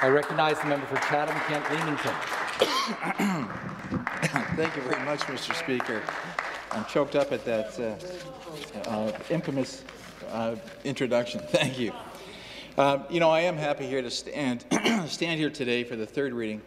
I recognize the member for Chatham-Kent-Leamington. Thank you very much, Mr. Speaker. I'm choked up at that infamous introduction. Thank you. You know, I am happy here to stand here today for the third reading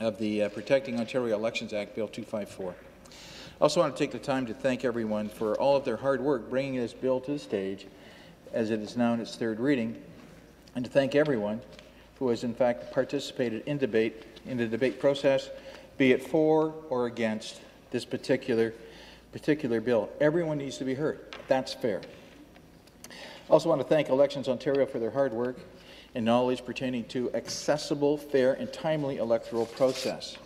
of the Protecting Ontario Elections Act, Bill 254. I also want to take the time to thank everyone for all of their hard work bringing this bill to the stage, as it is now in its third reading, and to thank everyone who has in fact participated in the debate process, be it for or against this particular bill. Everyone needs to be heard. That's fair. I also want to thank Elections Ontario for their hard work and knowledge pertaining to accessible, fair, and timely electoral process.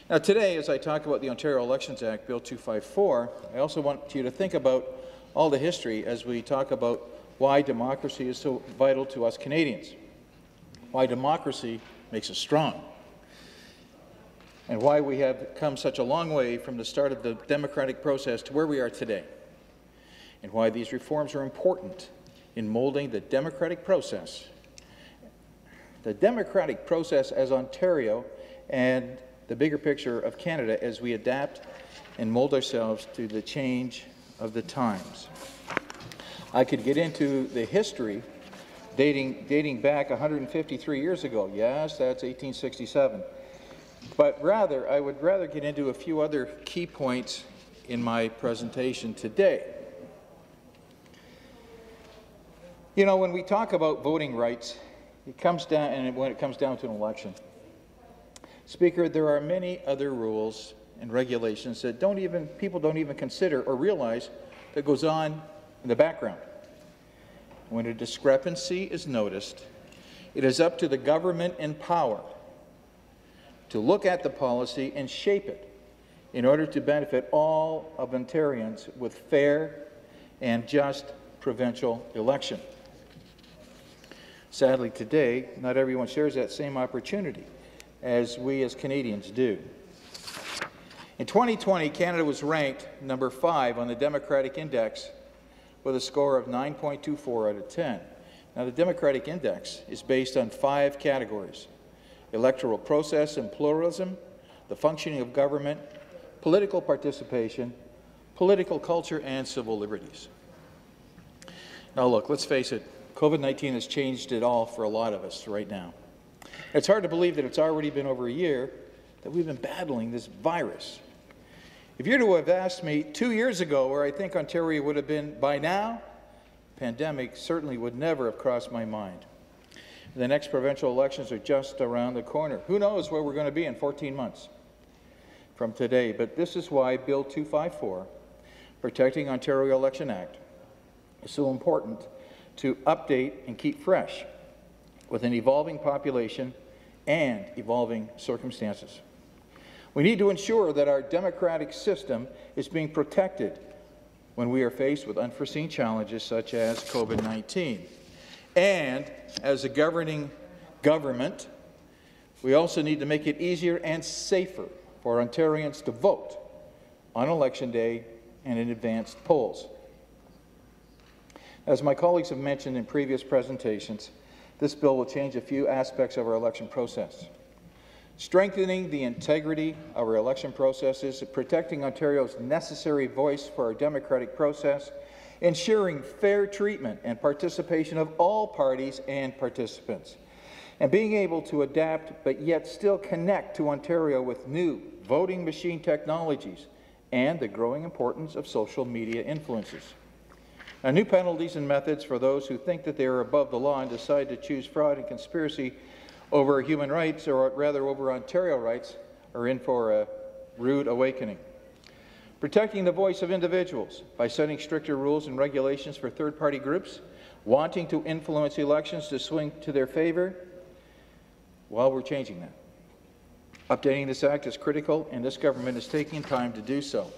Now today, as I talk about the Ontario Elections Act, Bill 254, I also want you to think about all the history as we talk about why democracy is so vital to us Canadians, why democracy makes us strong, and why we have come such a long way from the start of the democratic process to where we are today, and why these reforms are important in molding the democratic process as Ontario and the bigger picture of Canada as we adapt and mold ourselves to the change of the times. I could get into the history dating back 153 years ago. Yes, that's 1867. But I would rather get into a few other key points in my presentation today. You know, when we talk about voting rights, it comes down, and when it comes down to an election, Speaker, there are many other rules and regulations that people don't even consider or realize that goes on in the background. When a discrepancy is noticed, it is up to the government in power to look at the policy and shape it in order to benefit all of Ontarians with fair and just provincial election. Sadly, today, not everyone shares that same opportunity as we as Canadians do. In 2020, Canada was ranked number 5 on the Democratic Index with a score of 9.24 out of 10. Now, the Democratic Index is based on 5 categories: electoral process and pluralism, the functioning of government, political participation, political culture, and civil liberties. Now, look, let's face it, COVID-19 has changed it all for a lot of us right now. It's hard to believe that it's already been over a year that we've been battling this virus. If you were to have asked me 2 years ago where I think Ontario would have been by now, pandemic certainly would never have crossed my mind. The next provincial elections are just around the corner. Who knows where we're going to be in 14 months from today? But this is why Bill 254, Protecting Ontario Election Act, is so important to update and keep fresh with an evolving population and evolving circumstances. We need to ensure that our democratic system is being protected when we are faced with unforeseen challenges such as COVID-19. And as a governing government, we also need to make it easier and safer for Ontarians to vote on Election Day and in advanced polls. As my colleagues have mentioned in previous presentations, this bill will change a few aspects of our election process, strengthening the integrity of our election processes, protecting Ontario's necessary voice for our democratic process, ensuring fair treatment and participation of all parties and participants, and being able to adapt but yet still connect to Ontario with new voting machine technologies and the growing importance of social media influences. Now, new penalties and methods for those who think that they are above the law and decide to choose fraud and conspiracy over human rights, or rather over Ontario rights, are in for a rude awakening. Protecting the voice of individuals by setting stricter rules and regulations for third-party groups wanting to influence elections to swing to their favour. Well, we're changing that. Updating this Act is critical, and this government is taking time to do so.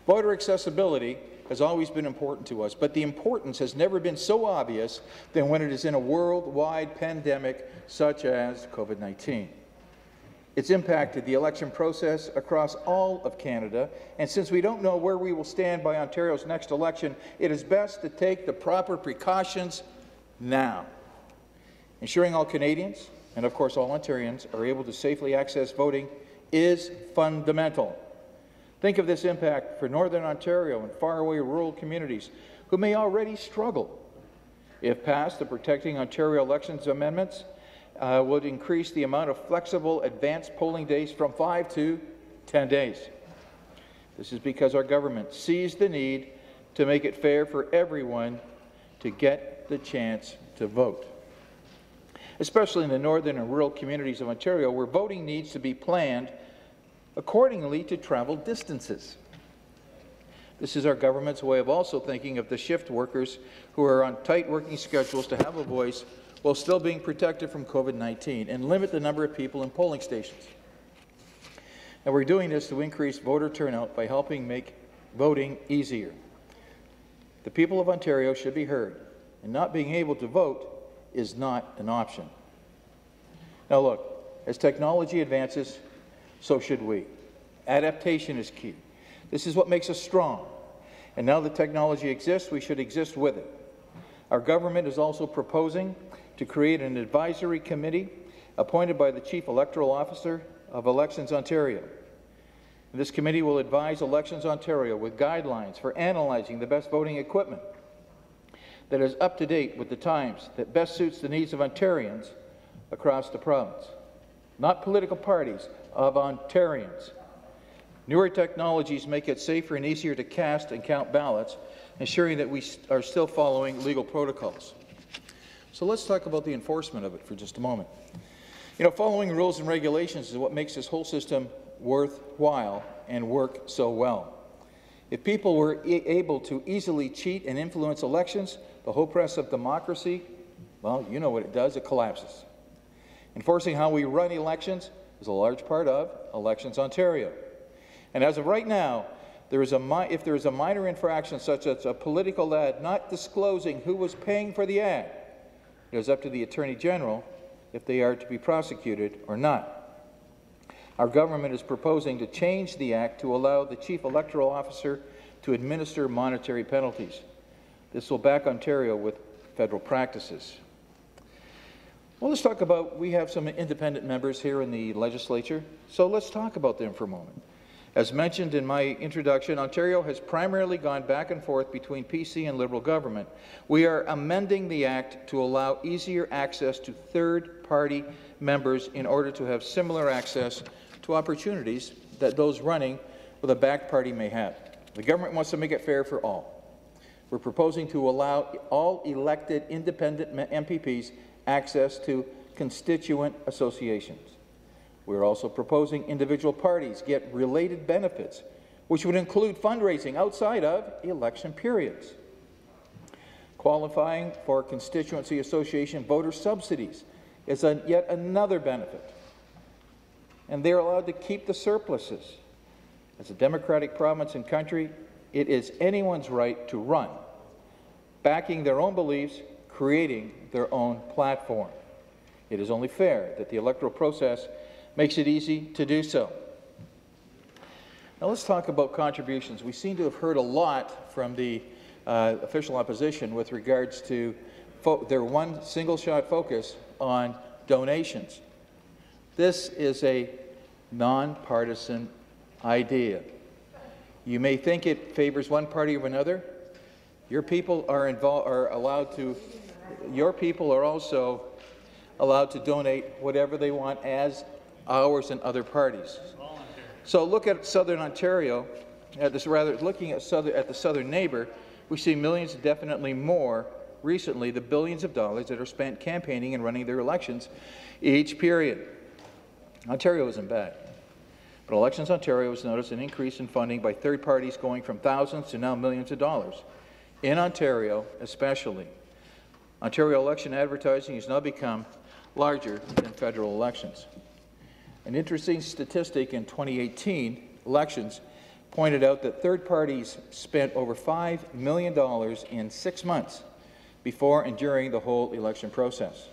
Voter accessibility has always been important to us, but the importance has never been so obvious than when it is in a worldwide pandemic such as COVID-19. It's impacted the election process across all of Canada, and since we don't know where we will stand by Ontario's next election, it is best to take the proper precautions now. Ensuring all Canadians, and of course all Ontarians, are able to safely access voting is fundamental. Think of this impact for Northern Ontario and faraway rural communities who may already struggle. If passed, the Protecting Ontario Elections Amendments would increase the amount of flexible advanced polling days from 5 to 10 days. This is because our government sees the need to make it fair for everyone to get the chance to vote, especially in the northern and rural communities of Ontario, where voting needs to be planned accordingly to travel distances. This is our government's way of also thinking of the shift workers who are on tight working schedules to have a voice while still being protected from COVID-19 and limit the number of people in polling stations. And we're doing this to increase voter turnout by helping make voting easier. The people of Ontario should be heard, and not being able to vote is not an option. Now look, as technology advances, so should we. Adaptation is key. This is what makes us strong. And now that technology exists, we should exist with it. Our government is also proposing to create an advisory committee appointed by the Chief Electoral Officer of Elections Ontario. This committee will advise Elections Ontario with guidelines for analyzing the best voting equipment that is up to date with the times, that best suits the needs of Ontarians across the province. Not political parties, of Ontarians. Newer technologies make it safer and easier to cast and count ballots, ensuring that we are still following legal protocols. So let's talk about the enforcement of it for just a moment. You know, following rules and regulations is what makes this whole system worthwhile and work so well. If people were able to easily cheat and influence elections, the whole process of democracy, well, you know what it does, it collapses. Enforcing how we run elections is a large part of Elections Ontario. And as of right now, if there is a minor infraction such as a political ad not disclosing who was paying for the ad, it is up to the Attorney General if they are to be prosecuted or not. Our government is proposing to change the Act to allow the Chief Electoral Officer to administer monetary penalties. This will back Ontario with federal practices. Well, let's talk about, we have some independent members here in the Legislature, so let's talk about them for a moment. As mentioned in my introduction, Ontario has primarily gone back and forth between PC and Liberal government. We are amending the Act to allow easier access to third-party members in order to have similar access to opportunities that those running with a backed party may have. The government wants to make it fair for all. We're proposing to allow all elected independent MPPs access to constituent associations. We're also proposing individual parties get related benefits, which would include fundraising outside of election periods. Qualifying for constituency association voter subsidies is yet another benefit. And they're allowed to keep the surpluses. As a democratic province and country, it is anyone's right to run, backing their own beliefs, creating their own platform. It is only fair that the electoral process makes it easy to do so. Now let's talk about contributions. We seem to have heard a lot from the official opposition with regards to their one single-shot focus on donations. This is a nonpartisan idea. You may think it favors one party or another. Your people are also allowed to donate whatever they want as ours and other parties. So look at Southern Ontario, looking at the southern neighbour, we see millions, definitely more, recently, the billions of dollars that are spent campaigning and running their elections each period. Ontario isn't bad, but Elections Ontario has noticed an increase in funding by third parties going from thousands to now millions of dollars. In Ontario, especially, Ontario election advertising has now become larger than federal elections. An interesting statistic in 2018 elections pointed out that third parties spent over $5 million in 6 months before and during the whole election process.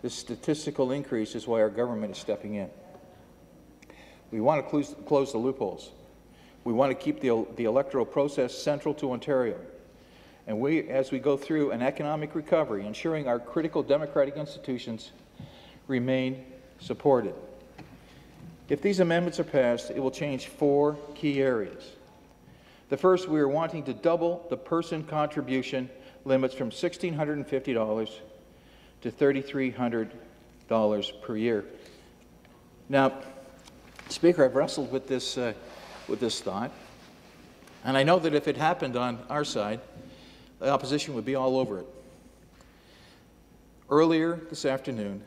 This statistical increase is why our government is stepping in. We want to close the loopholes. We want to keep the electoral process central to Ontario. and as we go through an economic recovery, ensuring our critical democratic institutions remain supported. If these amendments are passed, it will change 4 key areas. The first, we are wanting to double the person contribution limits from $1,650 to $3,300 per year. Now, Speaker, I've wrestled with this thought, and I know that if it happened on our side, the opposition would be all over it. Earlier this afternoon,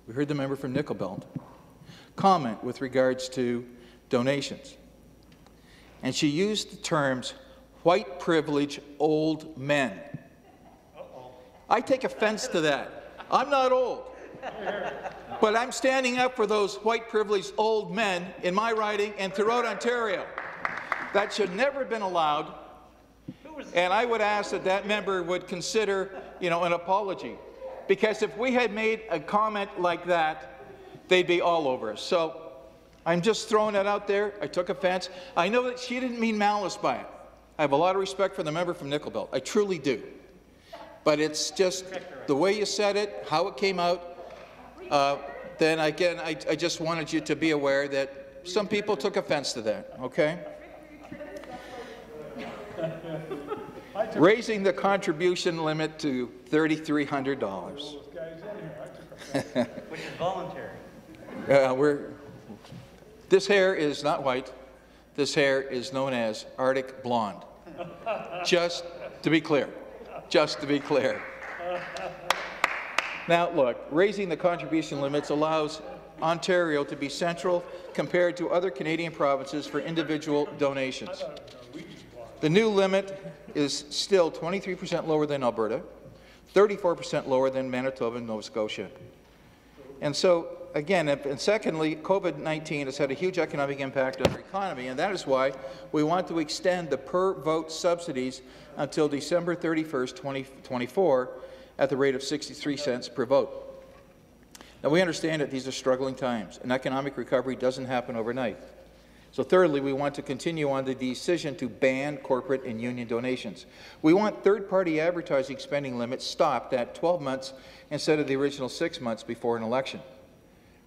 we heard the member from Nicholls comment with regards to donations, and she used the terms white privilege old men. I take offense to that. I'm not old, but I'm standing up for those white privileged old men in my riding and throughout Ontario. That should never have been allowed, and I would ask that that member would consider, an apology, because if we had made a comment like that, they'd be all over us. So I'm just throwing that out there. I took offense. I know that she didn't mean malice by it. I have a lot of respect for the member from Nicholls. I truly do. But it's just the way you said it, how it came out. Then again, I just wanted you to be aware that some people took offense to that, okay? Raising the contribution limit to $3,300. Which is voluntary. This hair is not white. This hair is known as Arctic blonde. Just to be clear. Just to be clear. Now, look, raising the contribution limits allows Ontario to be central compared to other Canadian provinces for individual donations. The new limit is still 23% lower than Alberta, 34% lower than Manitoba and Nova Scotia. And so, again, and secondly, COVID-19 has had a huge economic impact on our economy, and that is why we want to extend the per-vote subsidies until December 31st, 2024, at the rate of 63 cents per vote. Now, we understand that these are struggling times, and economic recovery doesn't happen overnight. So thirdly, we want to continue on the decision to ban corporate and union donations. We want third-party advertising spending limits stopped at 12 months instead of the original 6 months before an election.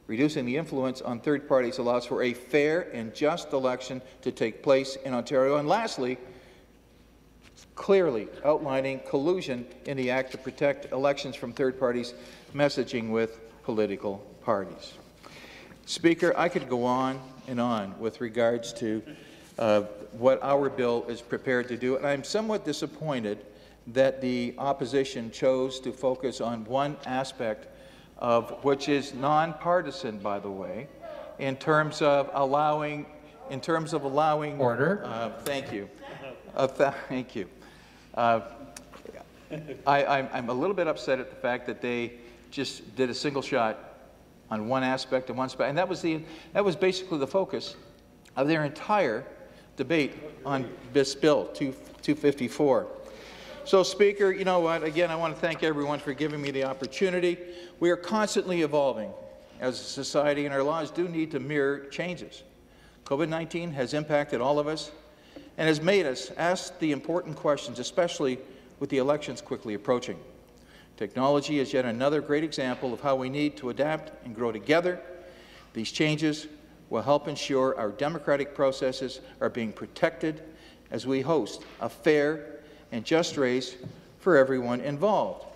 Reducing the influence on third parties allows for a fair and just election to take place in Ontario. And lastly, clearly outlining collusion in the Act to protect elections from third parties messaging with political parties. Speaker, I could go on and on with regards to what our bill is prepared to do, and I'm somewhat disappointed that the opposition chose to focus on one aspect of which is nonpartisan, by the way, in terms of allowing Order. Thank you. Thank you. I'm a little bit upset at the fact that they just did a single shot on one aspect and one spot, and that was basically the focus of their entire debate on this bill 254. So, Speaker, you know what? Again, I want to thank everyone for giving me the opportunity. We are constantly evolving as a society, and our laws do need to mirror changes. COVID-19 has impacted all of us and has made us ask the important questions, especially with the elections quickly approaching. Technology is yet another great example of how we need to adapt and grow together. These changes will help ensure our democratic processes are being protected as we host a fair and just race for everyone involved.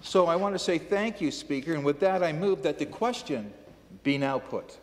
So I want to say thank you, Speaker, and with that I move that the question be now put.